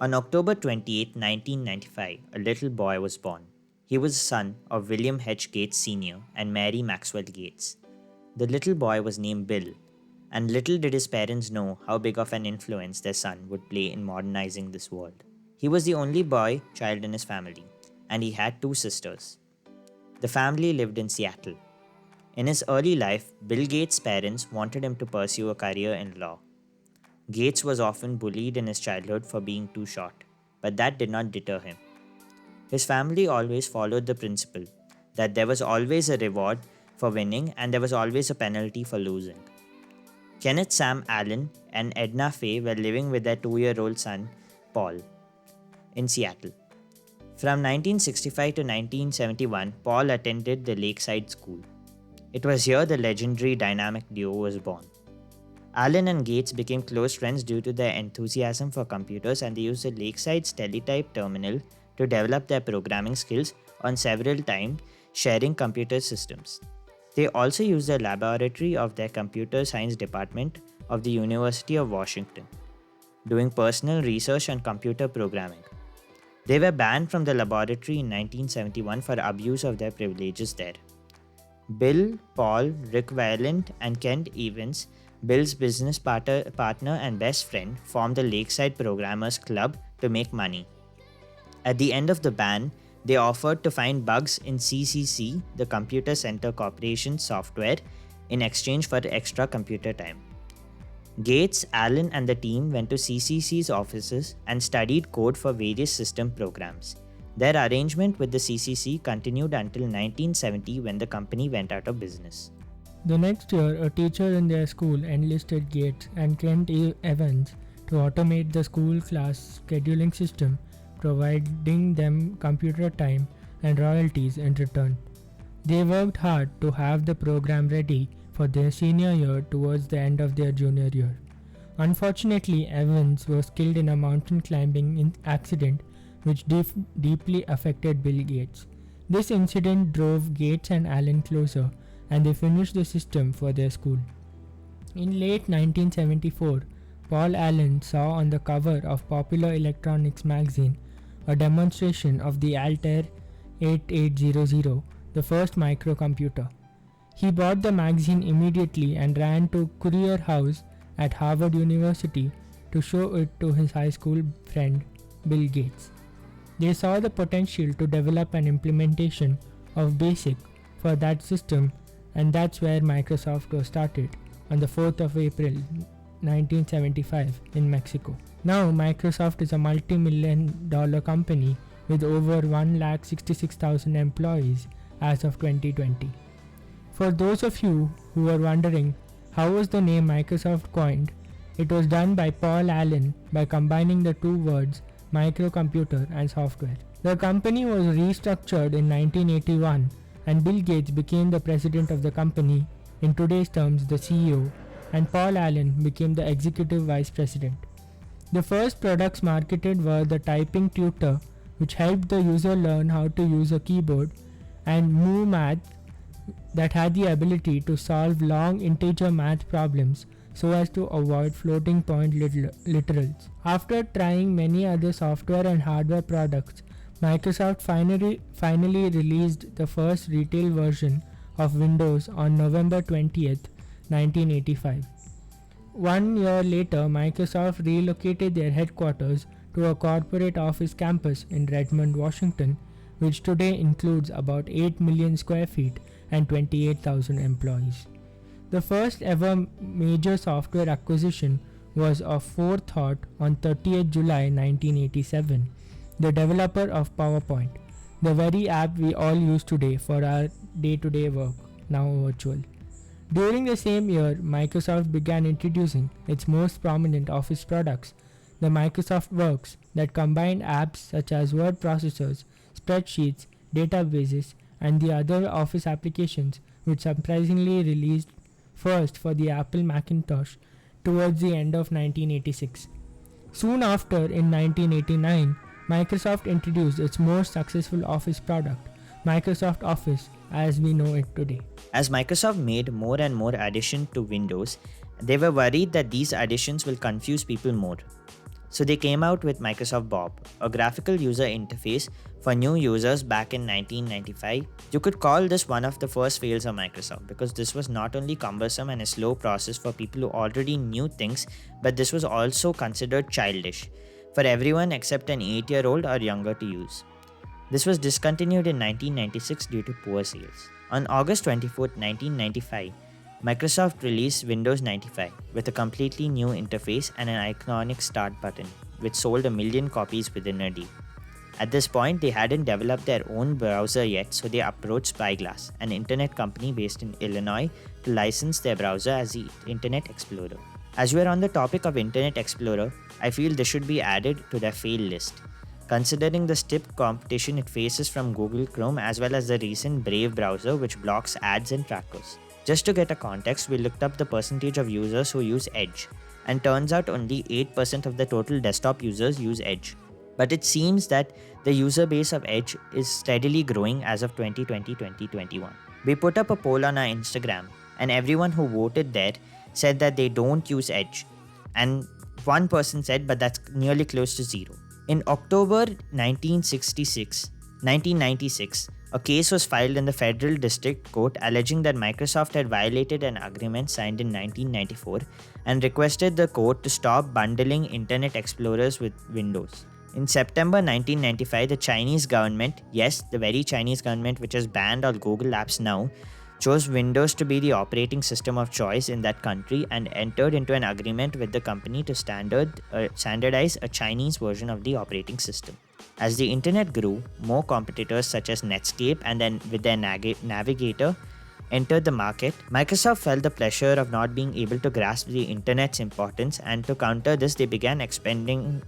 On October 28, 1995, a little boy was born. He was the son of William H. Gates Sr. and Mary Maxwell Gates. The little boy was named Bill, and little did his parents know how big of an influence their son would play in modernizing this world. He was the only boy child in his family, and he had two sisters. The family lived in Seattle. In his early life, Bill Gates' parents wanted him to pursue a career in law. Gates was often bullied in his childhood for being too short, but that did not deter him. His family always followed the principle that there was always a reward for winning and there was always a penalty for losing. Kenneth Sam Allen and Edna Faye were living with their 2-year-old son, Paul, in Seattle. From 1965 to 1971, Paul attended the Lakeside School. It was here the legendary dynamic duo was born. Allen and Gates became close friends due to their enthusiasm for computers, and they used the Lakeside's teletype terminal to develop their programming skills on several times, sharing computer systems. They also used the laboratory of their computer science department of the University of Washington, doing personal research on computer programming. They were banned from the laboratory in 1971 for abuse of their privileges there. Bill, Paul, Rick Werent, and Kent Evans, Bill's business partner and best friend, formed the Lakeside Programmers Club to make money. At the end of the ban, they offered to find bugs in CCC, the Computer Center Corporation software, in exchange for extra computer time. Gates, Allen, and the team went to CCC's offices and studied code for various system programs. Their arrangement with the CCC continued until 1970 when the company went out of business. The next year, a teacher in their school enlisted Gates and Kent Evans to automate the school class scheduling system, providing them computer time and royalties in return. They worked hard to have the program ready for their senior year towards the end of their junior year. Unfortunately, Evans was killed in a mountain climbing accident which deeply affected Bill Gates. This incident drove Gates and Allen closer, and they finished the system for their school. In late 1974, Paul Allen saw on the cover of Popular Electronics magazine a demonstration of the Altair 8800, the first microcomputer. He bought the magazine immediately and ran to Courier House at Harvard University to show it to his high school friend Bill Gates. They saw the potential to develop an implementation of BASIC for that system, and that's where Microsoft was started on the 4th of April 1975 in Mexico. Now Microsoft is a multi-million-dollar company with over 166,000 employees as of 2020. For those of you who are wondering how was the name Microsoft coined, it was done by Paul Allen by combining the two words microcomputer and software. The company was restructured in 1981 and Bill Gates became the president of the company, in today's terms the CEO, and Paul Allen became the executive vice president. The first products marketed were the typing tutor, which helped the user learn how to use a keyboard, and Moo Math, that had the ability to solve long integer math problems so as to avoid floating point literals. After trying many other software and hardware products, Microsoft finally released the first retail version of Windows on November 20th, 1985. 1 year later, Microsoft relocated their headquarters to a corporate office campus in Redmond, Washington, which today includes about 8 million square feet and 28,000 employees. The first ever major software acquisition was of Forethought on 30th July 1987, the developer of PowerPoint, the very app we all use today for our day-to-day work, now virtual. During the same year, Microsoft began introducing its most prominent Office products, the Microsoft Works, that combined apps such as word processors, spreadsheets, databases, and the other Office applications, which surprisingly released first for the Apple Macintosh towards the end of 1986. Soon after, in 1989, Microsoft introduced its most successful Office product, Microsoft Office as we know it today. As Microsoft made more and more additions to Windows, they were worried that these additions will confuse people more. So they came out with Microsoft Bob, a graphical user interface for new users back in 1995. You could call this one of the first fails of Microsoft because this was not only cumbersome and a slow process for people who already knew things, but this was also considered childish for everyone except an 8-year-old or younger to use. This was discontinued in 1996 due to poor sales. On August 24, 1995, Microsoft released Windows 95 with a completely new interface and an iconic start button, which sold 1 million copies within a day. At this point, they hadn't developed their own browser yet, so they approached Spyglass, an internet company based in Illinois, to license their browser as the Internet Explorer. As we are on the topic of Internet Explorer, I feel this should be added to their fail list, considering the stiff competition it faces from Google Chrome as well as the recent Brave browser, which blocks ads and trackers. Just to get a context, we looked up the percentage of users who use Edge, and turns out only 8% of the total desktop users use Edge. But it seems that the user base of Edge is steadily growing as of 2020-2021. We put up a poll on our Instagram, and everyone who voted there said that they don't use Edge, and one person said, but that's nearly close to zero. In October 1996, a case was filed in the Federal District Court alleging that Microsoft had violated an agreement signed in 1994 and requested the court to stop bundling Internet Explorers with Windows. In September 1995, the Chinese government, yes, the very Chinese government which has banned all Google apps now, chose Windows to be the operating system of choice in that country and entered into an agreement with the company to standardize a Chinese version of the operating system. As the internet grew, more competitors such as Netscape and then with their Navigator entered the market. Microsoft felt the pressure of not being able to grasp the internet's importance, and to counter this, they began expanding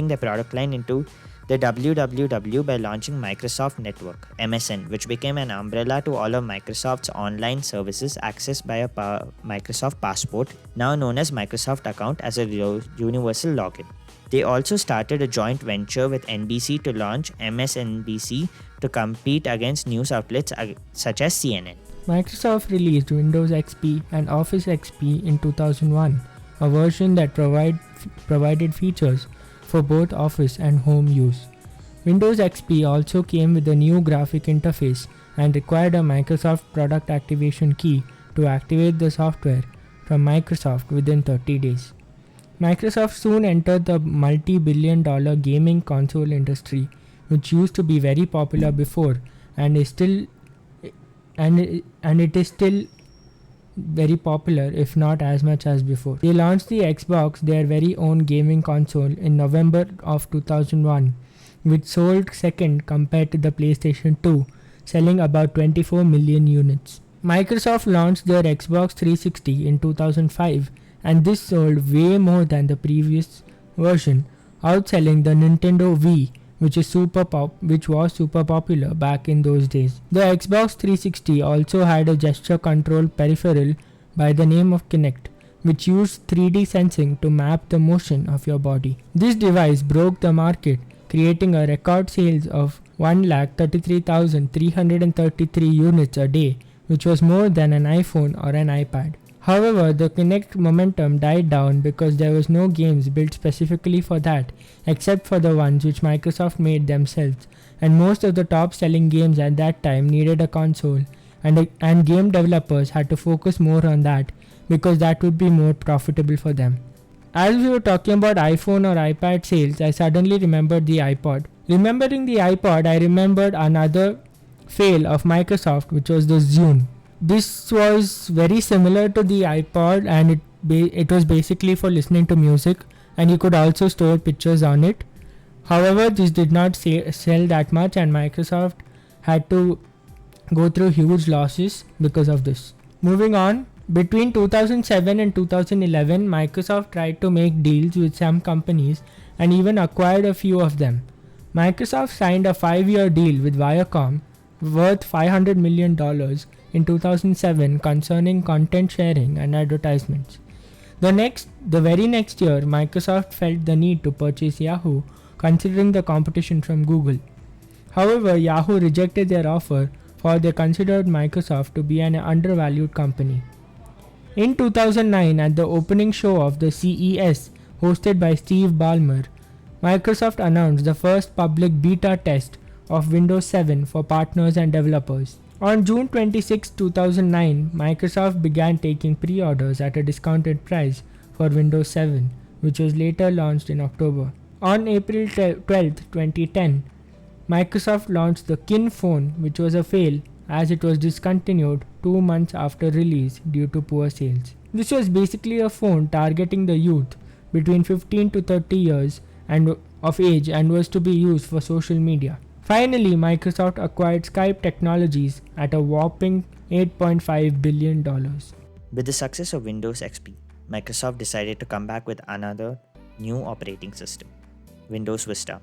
their product line into the WWW by launching Microsoft Network, MSN, which became an umbrella to all of Microsoft's online services accessed by a Microsoft Passport, now known as Microsoft Account, as a universal login. They also started a joint venture with NBC to launch MSNBC to compete against news outlets such as CNN. Microsoft released Windows XP and Office XP in 2001, a version that provided features for both office and home use. Windows XP also came with a new graphic interface and required a Microsoft Product Activation Key to activate the software from Microsoft within 30 days. Microsoft soon entered the multi-billion-dollar gaming console industry, which used to be very popular before and is still very popular, if not as much as before. They launched the Xbox, their very own gaming console, in November of 2001, which sold second compared to the PlayStation 2, selling about 24 million units. Microsoft launched their Xbox 360 in 2005, and this sold way more than the previous version, outselling the Nintendo Wii, which was super popular back in those days. The Xbox 360 also had a gesture control peripheral by the name of Kinect, which used 3D sensing to map the motion of your body. This device broke the market, creating a record sales of 133,333 units a day, which was more than an iPhone or an iPad. However, the Kinect momentum died down because there was no games built specifically for that, except for the ones which Microsoft made themselves, and most of the top-selling games at that time needed a console, and game developers had to focus more on that because that would be more profitable for them. As we were talking about iPhone or iPad sales, I suddenly remembered the iPod. Remembering the iPod, I remembered another fail of Microsoft, which was the Zune. This was very similar to the iPod, and it was basically for listening to music, and you could also store pictures on it. However, this did not sell that much, and Microsoft had to go through huge losses because of this. Moving on, between 2007 and 2011, Microsoft tried to make deals with some companies and even acquired a few of them. Microsoft signed a 5-year deal with Viacom worth $500 million in 2007 concerning content sharing and advertisements. The very next year, Microsoft felt the need to purchase Yahoo, considering the competition from Google. However, Yahoo rejected their offer, for they considered Microsoft to be an undervalued company. In 2009, at the opening show of the CES hosted by Steve Ballmer, Microsoft announced the first public beta test of Windows 7 for partners and developers. On June 26, 2009, Microsoft began taking pre-orders at a discounted price for Windows 7, which was later launched in October. On April 12, 2010, Microsoft launched the Kin phone, which was a fail as it was discontinued 2 months after release due to poor sales. This was basically a phone targeting the youth between 15 to 30 years and of age and was to be used for social media. Finally, Microsoft acquired Skype Technologies at a whopping $8.5 billion. With the success of Windows XP, Microsoft decided to come back with another new operating system, Windows Vista.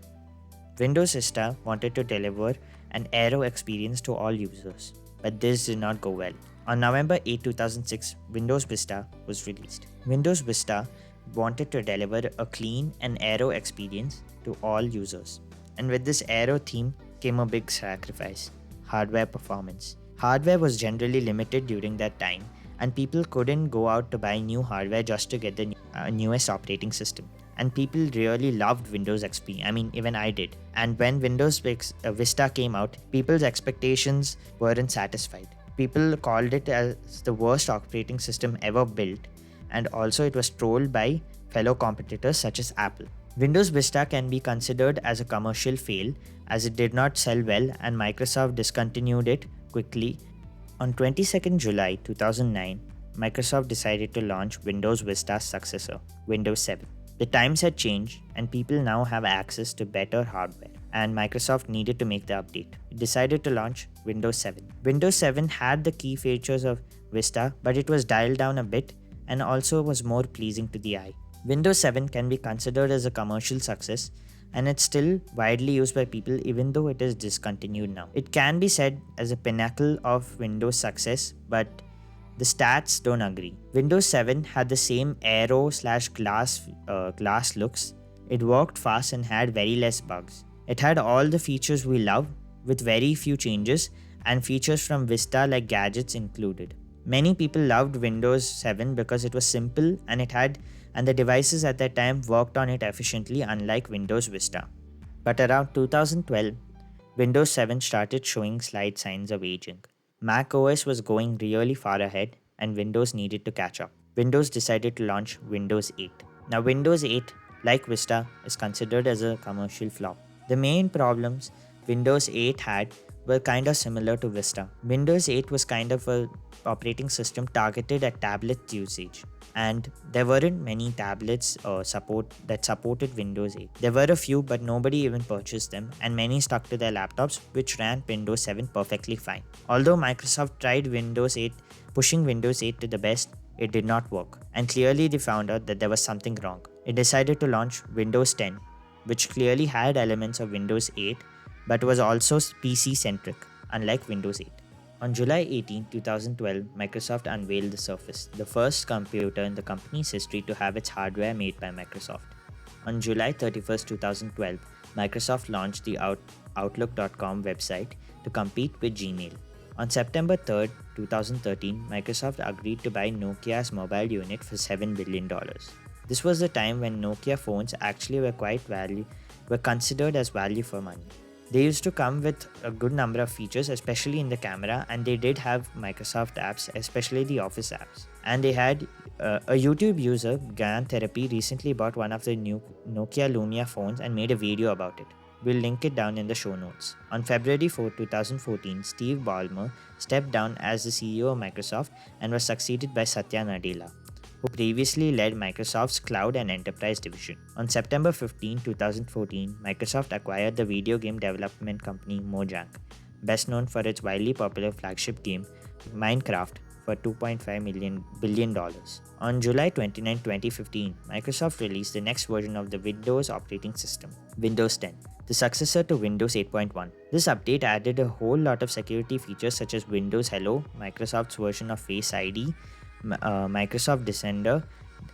Windows Vista wanted to deliver an aero experience to all users, but this did not go well. On November 8, 2006, Windows Vista was released. Windows Vista wanted to deliver a clean and aero experience to all users. And with this aero theme came a big sacrifice: hardware performance. Hardware was generally limited during that time, and people couldn't go out to buy new hardware just to get the newest operating system. And people really loved Windows XP. I mean, even I did. And when Windows Vista came out, people's expectations weren't satisfied. People called it as the worst operating system ever built, and also it was trolled by fellow competitors such as Apple. Windows Vista can be considered as a commercial fail as it did not sell well and Microsoft discontinued it quickly. On 22nd July 2009, Microsoft decided to launch Windows Vista's successor, Windows 7. The times had changed and people now have access to better hardware, and Microsoft needed to make the update. It decided to launch Windows 7. Windows 7 had the key features of Vista, but it was dialed down a bit and also was more pleasing to the eye. Windows 7 can be considered as a commercial success, and it's still widely used by people even though it is discontinued now. It can be said as a pinnacle of Windows success, but the stats don't agree. Windows 7 had the same aero/glass looks. It worked fast and had very less bugs. It had all the features we love with very few changes, and features from Vista like gadgets included. Many people loved Windows 7 because it was simple and the devices at that time worked on it efficiently, unlike Windows Vista. But around 2012, Windows 7 started showing slight signs of aging. Mac OS was going really far ahead and Windows needed to catch up. Windows decided to launch Windows 8. Now Windows 8, like Vista, is considered as a commercial flop. The main problems Windows 8 had were kind of similar to Vista. Windows 8 was kind of a operating system targeted at tablet usage, and there weren't many tablets that supported Windows 8. There were a few, but nobody even purchased them, and many stuck to their laptops, which ran Windows 7 perfectly fine. Although Microsoft tried pushing Windows 8 to the best, it did not work, and clearly they found out that there was something wrong. It decided to launch Windows 10, which clearly had elements of Windows 8, but was also PC-centric, unlike Windows 8. On July 18, 2012, Microsoft unveiled the Surface, the first computer in the company's history to have its hardware made by Microsoft. On July 31, 2012, Microsoft launched the Outlook.com website to compete with Gmail. On September 3, 2013, Microsoft agreed to buy Nokia's mobile unit for $7 billion. This was the time when Nokia phones actually were considered as value for money. They used to come with a good number of features, especially in the camera, and they did have Microsoft apps, especially the Office apps. And they had a YouTube user, Gan Therapy, recently bought one of the new Nokia Lumia phones and made a video about it. We'll link it down in the show notes. On February 4, 2014, Steve Ballmer stepped down as the CEO of Microsoft and was succeeded by Satya Nadella, who previously led Microsoft's Cloud and Enterprise division. On September 15, 2014, Microsoft acquired the video game development company Mojang, best known for its widely popular flagship game, Minecraft, for $2.5 billion. On July 29, 2015, Microsoft released the next version of the Windows operating system, Windows 10, the successor to Windows 8.1. This update added a whole lot of security features such as Windows Hello, Microsoft's version of Face ID, Microsoft Defender,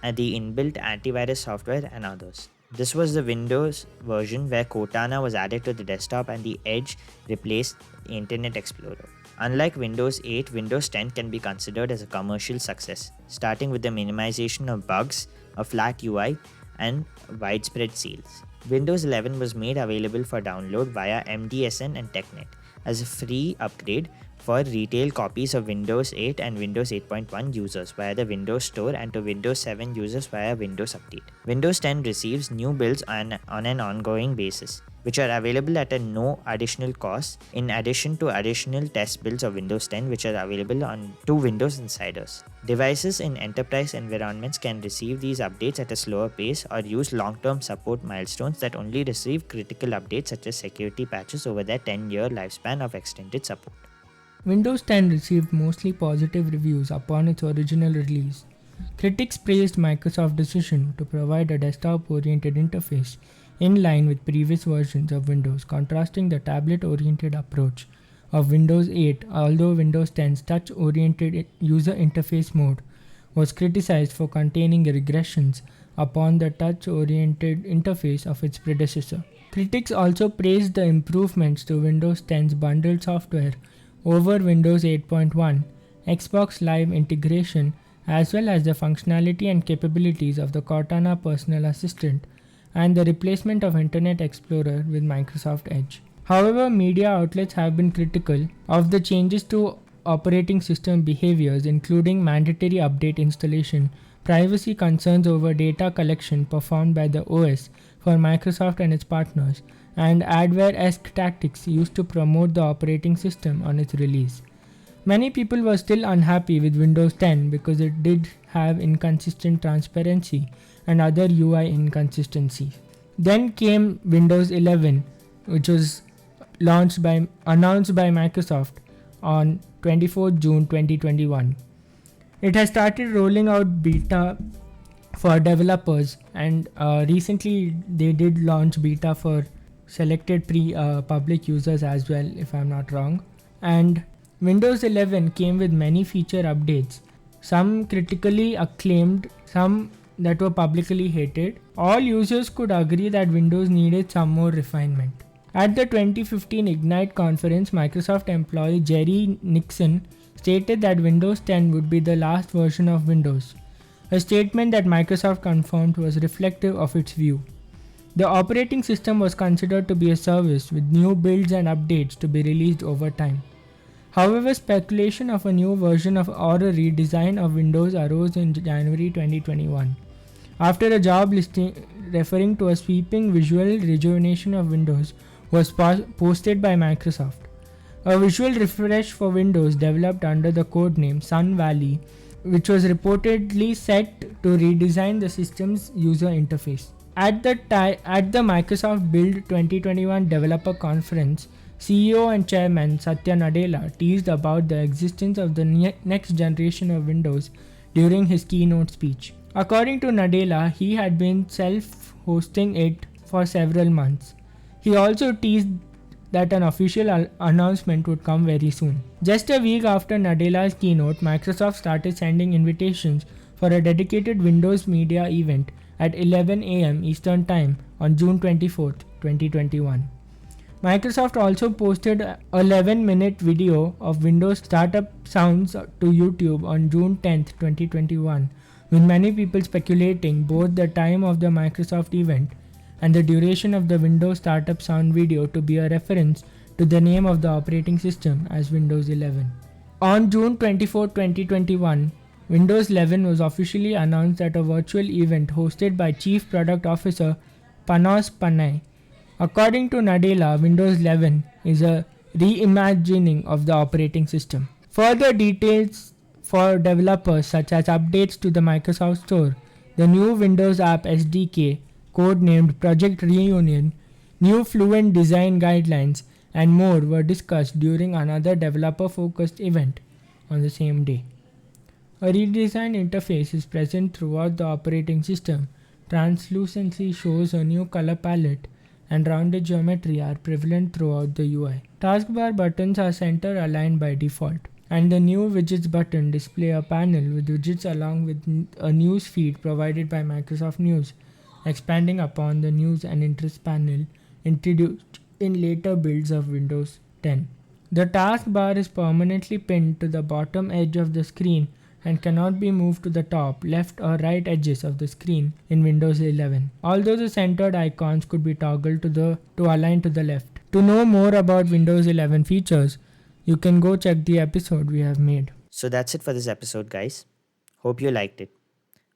the inbuilt antivirus software, and others. This was the Windows version where Cortana was added to the desktop and the Edge replaced Internet Explorer. Unlike Windows 8, Windows 10 can be considered as a commercial success, starting with the minimization of bugs, a flat UI, and widespread sales. Windows 11 was made available for download via MDSN and TechNet as a free upgrade for retail copies of Windows 8 and Windows 8.1 users via the Windows Store and to Windows 7 users via Windows Update. Windows 10 receives new builds on an ongoing basis, which are available at a no additional cost, in addition to additional test builds of Windows 10 which are available on to Windows Insiders. Devices in enterprise environments can receive these updates at a slower pace or use long-term support milestones that only receive critical updates such as security patches over their 10-year lifespan of extended support. Windows 10 received mostly positive reviews upon its original release. Critics praised Microsoft's decision to provide a desktop-oriented interface in line with previous versions of Windows, contrasting the tablet-oriented approach of Windows 8, although Windows 10's touch-oriented user interface mode was criticized for containing regressions upon the touch-oriented interface of its predecessor. Critics also praised the improvements to Windows 10's bundled software over Windows 8.1, Xbox Live integration, as well as the functionality and capabilities of the Cortana personal assistant and the replacement of Internet Explorer with Microsoft Edge. However, media outlets have been critical of the changes to operating system behaviors, including mandatory update installation, privacy concerns over data collection performed by the OS for Microsoft and its partners, and adware-esque tactics used to promote the operating system on its release. Many people were still unhappy with Windows 10 because it did have inconsistent transparency and other UI inconsistencies. Then came Windows 11, which was announced by Microsoft on 24 June 2021. It has started rolling out beta for developers, and recently they did launch beta for selected public users as well, if I'm not wrong. And Windows 11 came with many feature updates, some critically acclaimed, some that were publicly hated. All users could agree that Windows needed some more refinement. At the 2015 Ignite conference, Microsoft employee Jerry Nixon stated that Windows 10 would be the last version of Windows, a statement that Microsoft confirmed was reflective of its view. The operating system was considered to be a service with new builds and updates to be released over time. However, speculation of a new version of or a redesign of Windows arose in January 2021 after a job listing referring to a sweeping visual rejuvenation of Windows was posted by Microsoft. A visual refresh for Windows developed under the codename Sun Valley, which was reportedly set to redesign the system's user interface. At the Microsoft Build 2021 Developer Conference, CEO and Chairman Satya Nadella teased about the existence of the next generation of Windows during his keynote speech. According to Nadella, he had been self-hosting it for several months. He also teased that an official announcement would come very soon. Just a week after Nadella's keynote, Microsoft started sending invitations for a dedicated Windows media event at 11 a.m. Eastern Time on June 24, 2021. Microsoft also posted an 11-minute video of Windows startup sounds to YouTube on June 10, 2021, with many people speculating both the time of the Microsoft event and the duration of the Windows startup sound video to be a reference to the name of the operating system as Windows 11. On June 24, 2021, Windows 11 was officially announced at a virtual event hosted by Chief Product Officer Panos Panay. According to Nadella, Windows 11 is a reimagining of the operating system. Further details for developers such as updates to the Microsoft Store, the new Windows App SDK, codenamed Project Reunion, new Fluent design guidelines, and more were discussed during another developer-focused event on the same day. A redesigned interface is present throughout the operating system. Translucency shows a new color palette, and rounded geometry are prevalent throughout the UI. Taskbar buttons are center aligned by default, and the new widgets button display a panel with widgets along with a news feed provided by Microsoft News, expanding upon the news and interest panel introduced in later builds of Windows 10. The taskbar is permanently pinned to the bottom edge of the screen and cannot be moved to the top, left, or right edges of the screen in Windows 11. Although the centered icons could be toggled to align to the left. To know more about Windows 11 features, you can go check the episode we have made. So that's it for this episode, guys. Hope you liked it.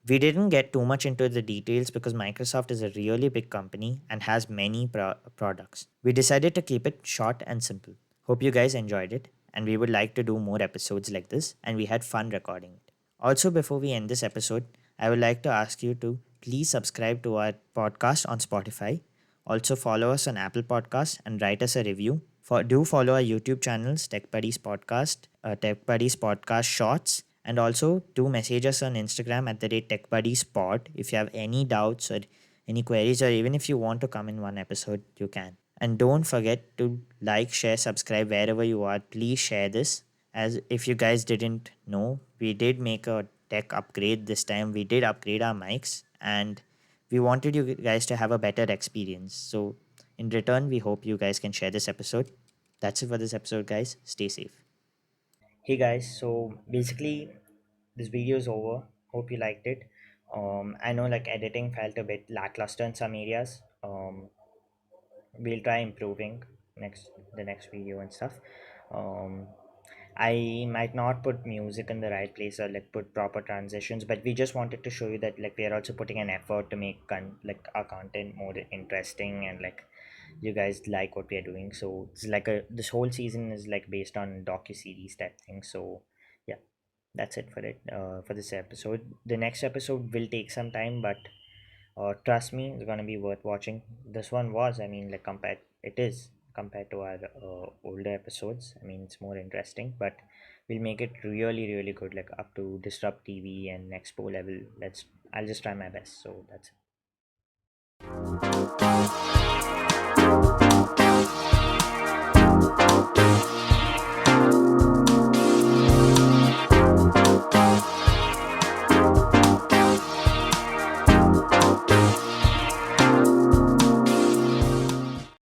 We didn't get too much into the details because Microsoft is a really big company and has many products. We decided to keep it short and simple. Hope you guys enjoyed it, and we would like to do more episodes like this, and we had fun recording it. Also, before we end this episode, I would like to ask you to please subscribe to our podcast on Spotify. Also, follow us on Apple Podcasts and write us a review. Do follow our YouTube channels, Tech Buddies Podcast, Tech Buddies Podcast Shorts, and also do message us on Instagram at the rate Tech Buddies Pod if you have any doubts or any queries, or even if you want to come in one episode, you can. And don't forget to like, share, subscribe wherever you are. Please share this. As if you guys didn't know, we did make a tech upgrade this time. We did upgrade our mics, and we wanted you guys to have a better experience. So, in return, we hope you guys can share this episode. That's it for this episode, guys. Stay safe. Hey guys, so basically this video is over. Hope you liked it. I know like editing felt a bit lackluster in some areas. We'll try improving next video and stuff. Um, I might not put music in the right place or like put proper transitions, but we just wanted to show you that like we are also putting an effort to make like our content more interesting, and like you guys like what we are doing. So it's like a this whole season is like based on docu-series type thing. So yeah, that's it for it for this episode. The next episode will take some time, but trust me, it's gonna be worth watching. This one was, I mean, like compared to our older episodes. I mean, it's more interesting, but we'll make it really, really good, like up to Disrupt TV and Expo level. I'll just try my best. So that's it.